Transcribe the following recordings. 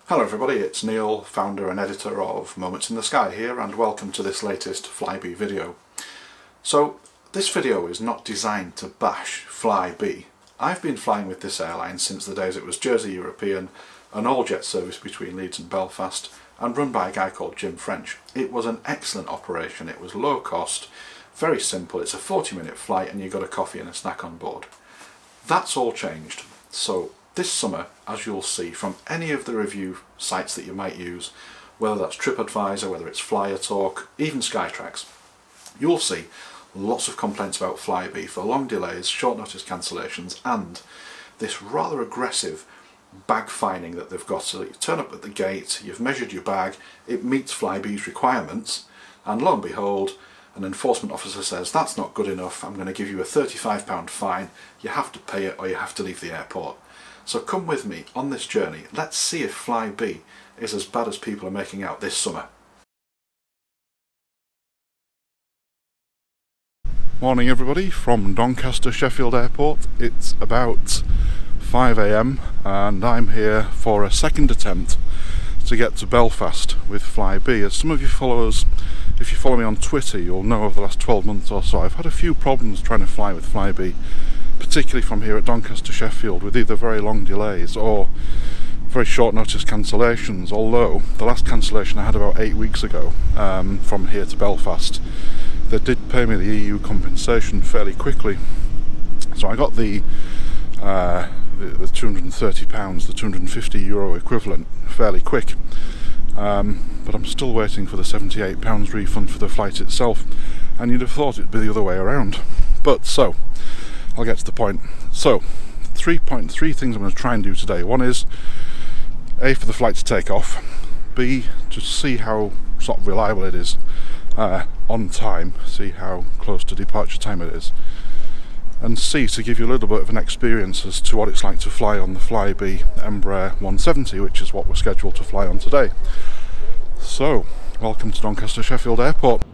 Hello everybody, it's Neil, founder and editor of Moments in the Sky here, and welcome to this latest Flybe video. So this video is not designed to bash Flybe. I've been flying with this airline since the days it was Jersey European, an all-jet service between Leeds and Belfast, and run by a guy called Jim French. It was an excellent operation, it was low cost, very simple, it's a 40-minute flight and you got a coffee and a snack on board. That's all changed. So this summer, as you'll see from any of the review sites that you might use, whether that's TripAdvisor, whether it's Flyer Talk, even Skytrax, you'll see lots of complaints about Flybe for long delays, short notice cancellations, and this rather aggressive bag fining that they've got. So you turn up at the gate, you've measured your bag, it meets Flybe's requirements, and lo and behold, an enforcement officer says, that's not good enough, I'm going to give you a £35 fine, you have to pay it or you have to leave the airport. So come with me on this journey, let's see if Flybe is as bad as people are making out this summer. Morning everybody from Doncaster Sheffield Airport. It's about 5 AM and I'm here for a second attempt to get to Belfast with Flybe. As some of you followers, if you follow me on Twitter, you'll know over the last 12 months or so I've had a few problems trying to fly with Flybe, particularly from here at Doncaster Sheffield, with either very long delays or very short notice cancellations, although the last cancellation I had about 8 weeks ago from here to Belfast, they did pay me the EU compensation fairly quickly. So I got the £230, the €250 equivalent fairly quick, but I'm still waiting for the £78 refund for the flight itself, and you'd have thought it'd be the other way around. But so, I'll get to the point. So, three things I'm going to try and do today. One is, A, for the flight to take off, B, to see how sort of reliable it is on time, see how close to departure time it is, and C, to give you a little bit of an experience as to what it's like to fly on the Flybe Embraer 170, which is what we're scheduled to fly on today. So, welcome to Doncaster Sheffield Airport.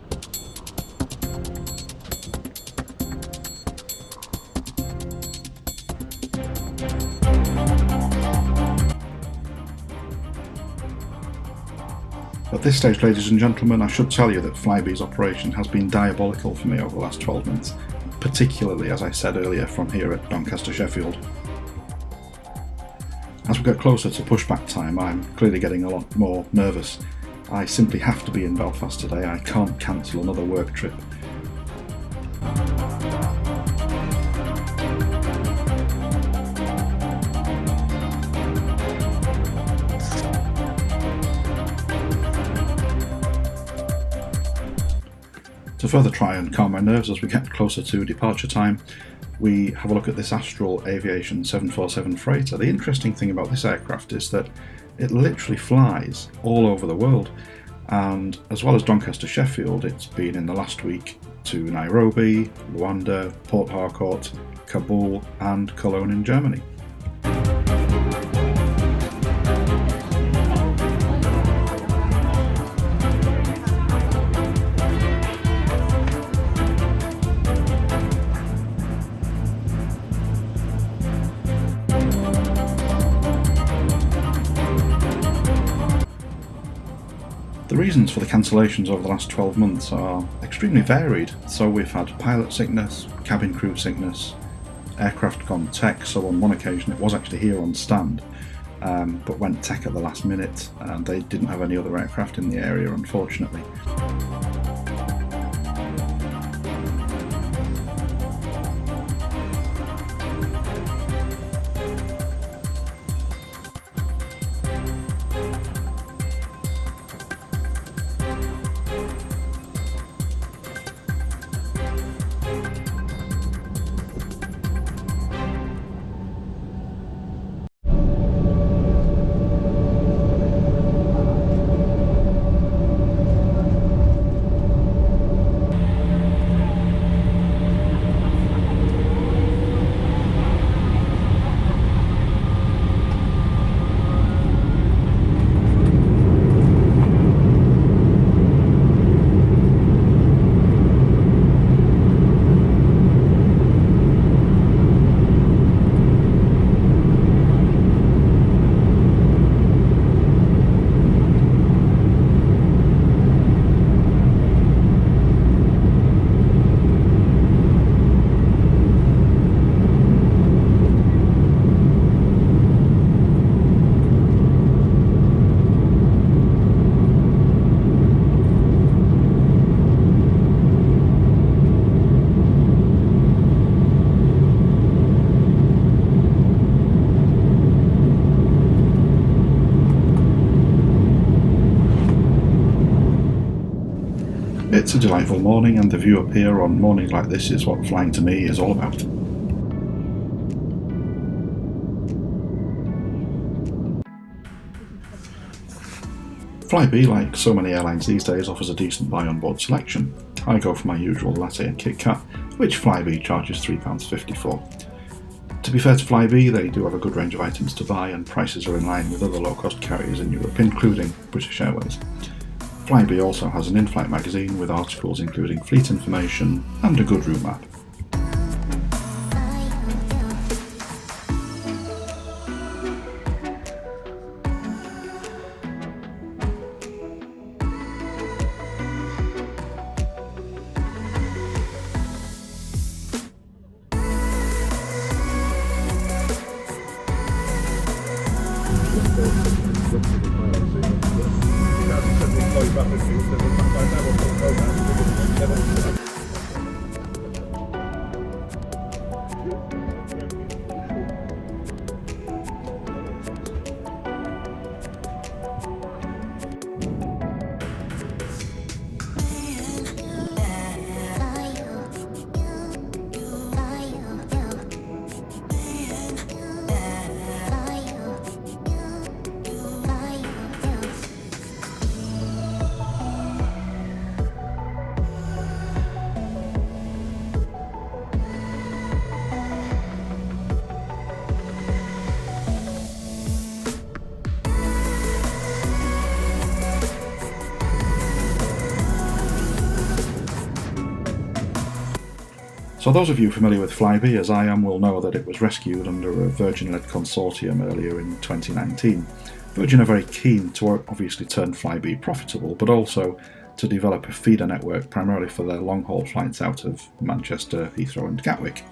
At this stage, ladies and gentlemen, I should tell you that Flybe's operation has been diabolical for me over the last 12 months, particularly, as I said earlier, from here at Doncaster Sheffield. As we get closer to pushback time, I'm clearly getting a lot more nervous. I simply have to be in Belfast today, I can't cancel another work trip. To further try and calm my nerves as we get closer to departure time, we have a look at this Astral Aviation 747 freighter. The interesting thing about this aircraft is that it literally flies all over the world, and as well as Doncaster Sheffield, it's been in the last week to Nairobi, Luanda, Port Harcourt, Kabul and Cologne in Germany. The reasons for the cancellations over the last 12 months are extremely varied. So we've had pilot sickness, cabin crew sickness, aircraft gone tech, so on one occasion it was actually here on stand, but went tech at the last minute, and they didn't have any other aircraft in the area, unfortunately. It's a delightful morning, and the view up here on mornings like this is what flying to me is all about. Flybe, like so many airlines these days, offers a decent buy on board selection. I go for my usual latte and Kit Kat, which Flybe charges £3.50 for. To be fair to Flybe, they do have a good range of items to buy, and prices are in line with other low-cost carriers in Europe, including British Airways. Flybe also has an in-flight magazine with articles including fleet information and a good route map. So those of you familiar with Flybe, as I am, will know that it was rescued under a Virgin-led consortium earlier in 2019. Virgin are very keen to obviously turn Flybe profitable, but also to develop a feeder network primarily for their long-haul flights out of Manchester, Heathrow and Gatwick.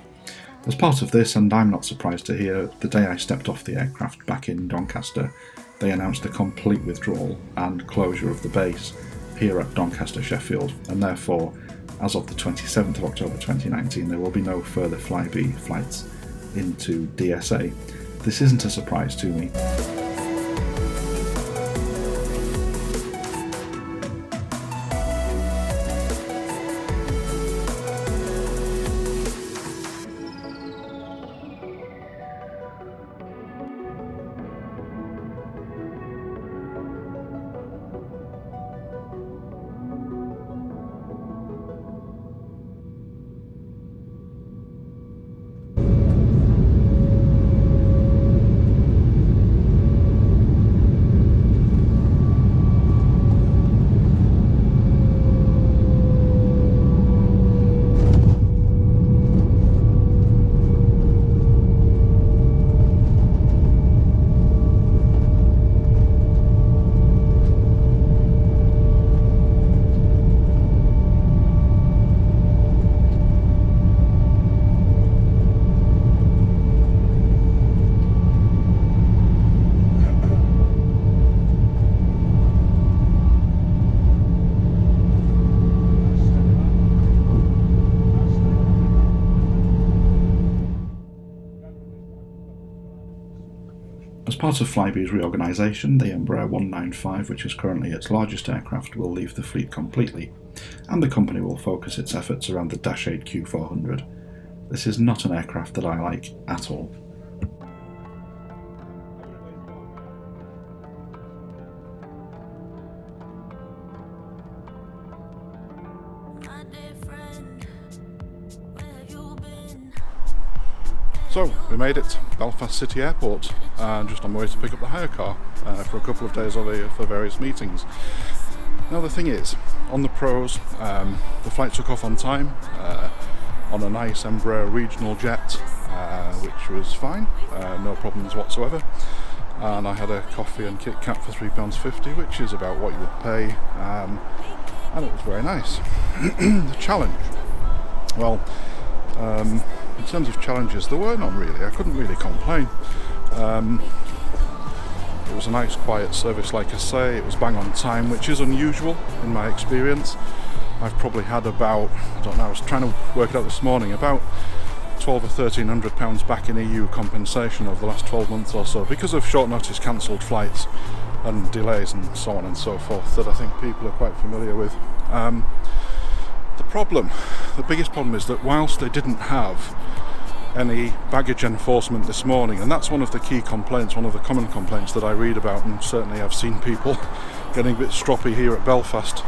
As part of this, and I'm not surprised to hear, the day I stepped off the aircraft back in Doncaster, they announced a complete withdrawal and closure of the base here at Doncaster Sheffield, and therefore, as of the 27th of October 2019, there will be no further Flybe flights into DSA. This isn't a surprise to me. As part of Flybe's reorganisation, the Embraer 195, which is currently its largest aircraft, will leave the fleet completely, and the company will focus its efforts around the Dash 8 Q400. This is not an aircraft that I like at all. So, we made it, Belfast City Airport, and just on the way to pick up the hire car for a couple of days for various meetings. Now the thing is, on the pros, the flight took off on time, on a nice Embraer regional jet, which was fine, no problems whatsoever. And I had a coffee and Kit Kat for £3.50, which is about what you would pay, and it was very nice. The challenge, well, in terms of challenges, there were none really. I couldn't really complain. It was a nice quiet service, like I say. It was bang on time, which is unusual in my experience. I've probably had about, I don't know, I was trying to work it out this morning, about £1,200 or £1,300 back in EU compensation over the last 12 months or so because of short notice cancelled flights and delays and so on and so forth that I think people are quite familiar with. The biggest problem is that whilst they didn't have any baggage enforcement this morning, and that's one of the key complaints, one of the common complaints that I read about, and certainly I've seen people getting a bit stroppy here at Belfast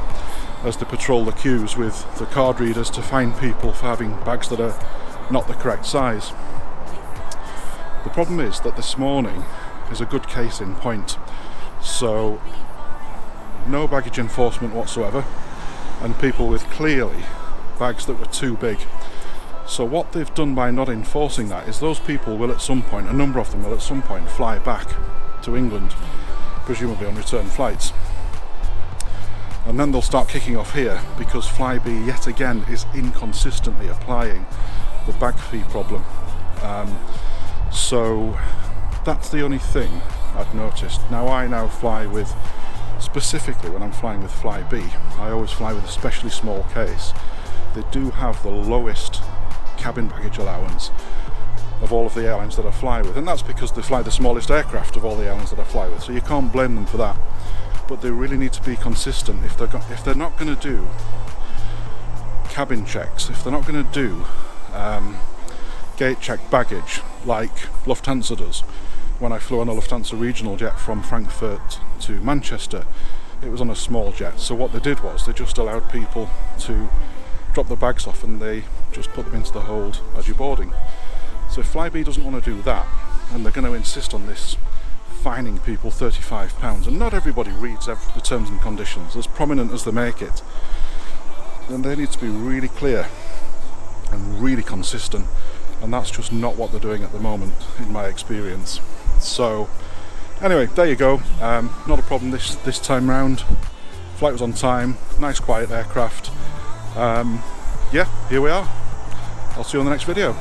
as they patrol the queues with the card readers to fine people for having bags that are not the correct size. The problem is that this morning is a good case in point. So no baggage enforcement whatsoever, and people with clearly bags that were too big. So what they've done by not enforcing that is those people will at some point, a number of them will at some point fly back to England, presumably on return flights. And then they'll start kicking off here because Flybe yet again is inconsistently applying the bag fee problem. So that's the only thing I've noticed. Now I fly with, specifically when I'm flying with Flybe, I always fly with a specially small case. They do have the lowest cabin baggage allowance of all of the airlines that I fly with, and that's because they fly the smallest aircraft of all the airlines that I fly with, so you can't blame them for that. But they really need to be consistent. If they're not going to do cabin checks, if they're not going to do gate check baggage like Lufthansa does. When I flew on a Lufthansa regional jet from Frankfurt to Manchester, it was on a small jet, so what they did was they just allowed people to drop the bags off and they just put them into the hold as you're boarding. So if Flybe doesn't want to do that, and they're going to insist on this fining people £35, and not everybody reads the terms and conditions as prominent as they make it, then they need to be really clear and really consistent, and that's just not what they're doing at the moment in my experience. So anyway, there you go. Not a problem this time round. Flight was on time, nice quiet aircraft. Yeah, here we are. I'll see you on the next video.